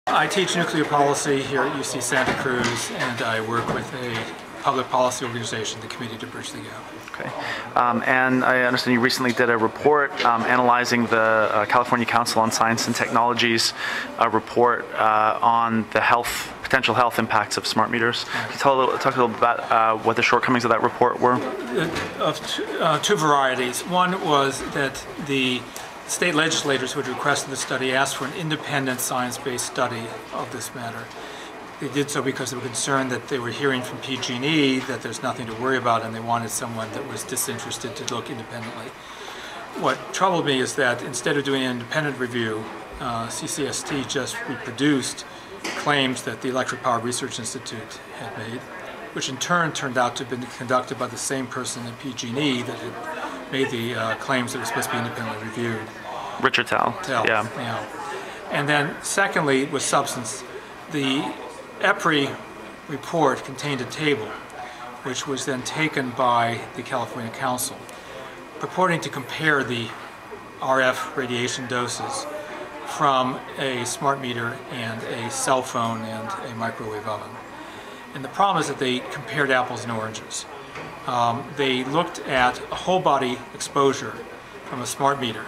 I teach nuclear policy here at UC Santa Cruz, and I work with a public policy organization, the Committee to Bridge the Gap. Okay. And I understand you recently did a report analyzing the California Council on Science and Technology's report on the potential health impacts of smart meters. Can you talk a little bit about what the shortcomings of that report were? Of two varieties. One was that the state legislators who had requested the study asked for an independent science-based study of this matter. They did so because they were concerned that they were hearing from PG&E that there's nothing to worry about, and they wanted someone that was disinterested to look independently. What troubled me is that instead of doing an independent review, CCST just reproduced claims that the Electric Power Research Institute had made, which in turn turned out to have been conducted by the same person at PG&E that had made the claims that were supposed to be independently reviewed. Richard Tell. Yeah. And then secondly, with substance, the EPRI report contained a table which was then taken by the California Council purporting to compare the RF radiation doses from a smart meter and a cell phone and a microwave oven. And the problem is that they compared apples and oranges. They looked at a whole body exposure from a smart meter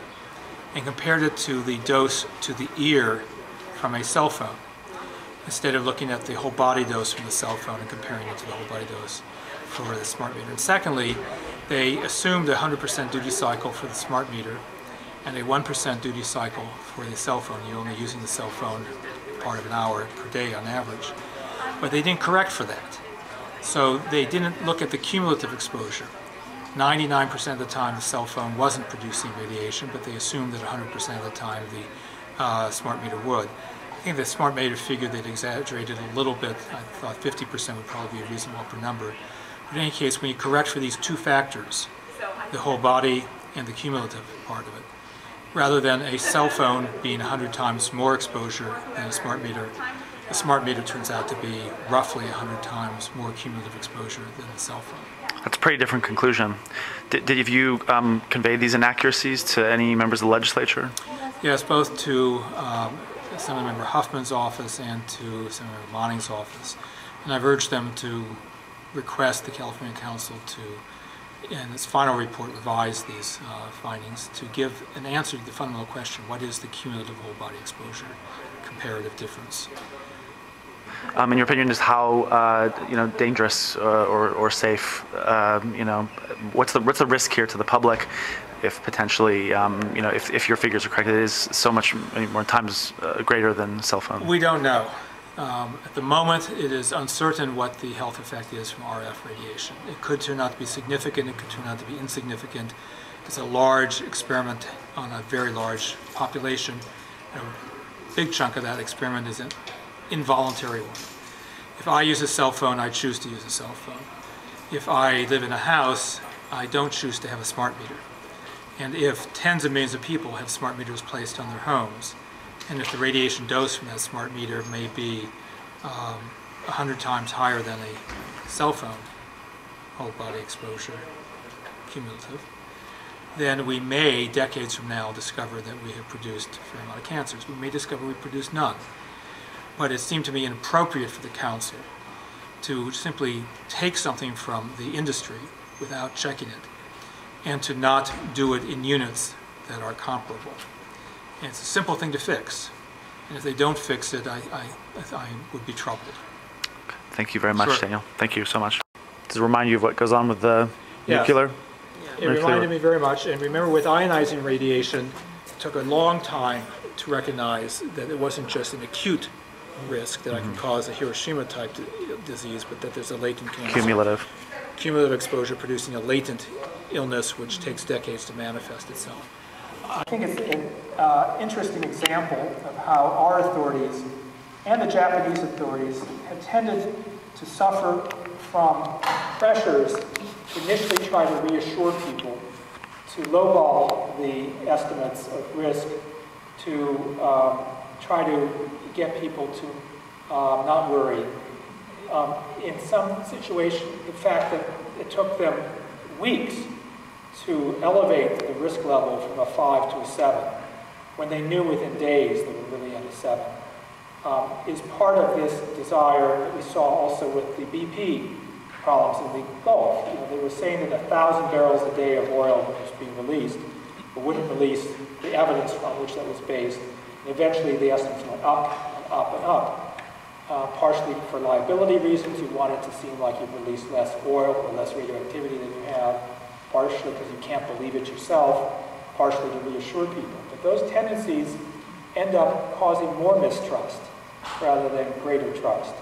and compared it to the dose to the ear from a cell phone, instead of looking at the whole body dose from the cell phone and comparing it to the whole body dose for the smart meter. And secondly, they assumed a 100% duty cycle for the smart meter and a 1% duty cycle for the cell phone. You're only using the cell phone part of an hour per day on average. But they didn't correct for that. So they didn't look at the cumulative exposure. 99% of the time the cell phone wasn't producing radiation, but they assumed that 100% of the time the smart meter would. I think the smart meter figure they'd exaggerated a little bit. I thought 50% would probably be a reasonable upper number. But in any case, when you correct for these two factors, the whole body and the cumulative part of it, rather than a cell phone being 100 times more exposure than a smart meter turns out to be roughly 100 times more cumulative exposure than the cell phone. That's a pretty different conclusion. Did you convey these inaccuracies to any members of the legislature? Yes, both to Assemblymember Huffman's office and to Assemblymember Monning's office. And I've urged them to request the California Council to, in its final report, revise these findings to give an answer to the fundamental question: what is the cumulative whole body exposure comparative difference? In your opinion, just how dangerous or safe? What's the risk here to the public if potentially if your figures are correct, it is so much more times greater than cell phone? We don't know. At the moment, it is uncertain what the health effect is from RF radiation. It could turn out to be significant. It could turn out to be insignificant. It's a large experiment on a very large population. A big chunk of that experiment is an involuntary one. If I use a cell phone, I choose to use a cell phone. If I live in a house, I don't choose to have a smart meter. And if tens of millions of people have smart meters placed on their homes, and if the radiation dose from that smart meter may be 100 times higher than a cell phone whole body exposure cumulative, then we may, decades from now, discover that we have produced a fair amount of cancers. We may discover we produced none. But it seemed to me inappropriate for the Council to simply take something from the industry without checking it, and to not do it in units that are comparable. And it's a simple thing to fix. And if they don't fix it, I would be troubled. Thank you very much, Sure. Daniel. Thank you so much. Does it remind you of what goes on with the nuclear? It reminded me very much. And remember, with ionizing radiation, it took a long time to recognize that it wasn't just an acute risk that I can cause a Hiroshima-type disease, but that there's a latent cancer. Cumulative exposure producing a latent illness which takes decades to manifest itself. I think it's an interesting example of how our authorities and the Japanese authorities have tended to suffer from pressures to initially try to reassure people, to lowball the estimates of risk, to try to get people to not worry. In some situations, the fact that it took them weeks to elevate the risk level from a 5 to a 7, when they knew within days they were really at a 7. is part of this desire that we saw also with the BP problems in the Gulf. They were saying that 1,000 barrels a day of oil was being released, but wouldn't release the evidence on which that was based. And eventually the estimates went up and up and up. Partially for liability reasons, you want it to seem like you've released less oil or less radioactivity than you have, partially because you can't believe it yourself, partially to reassure people. But those tendencies end up causing more mistrust rather than greater trust.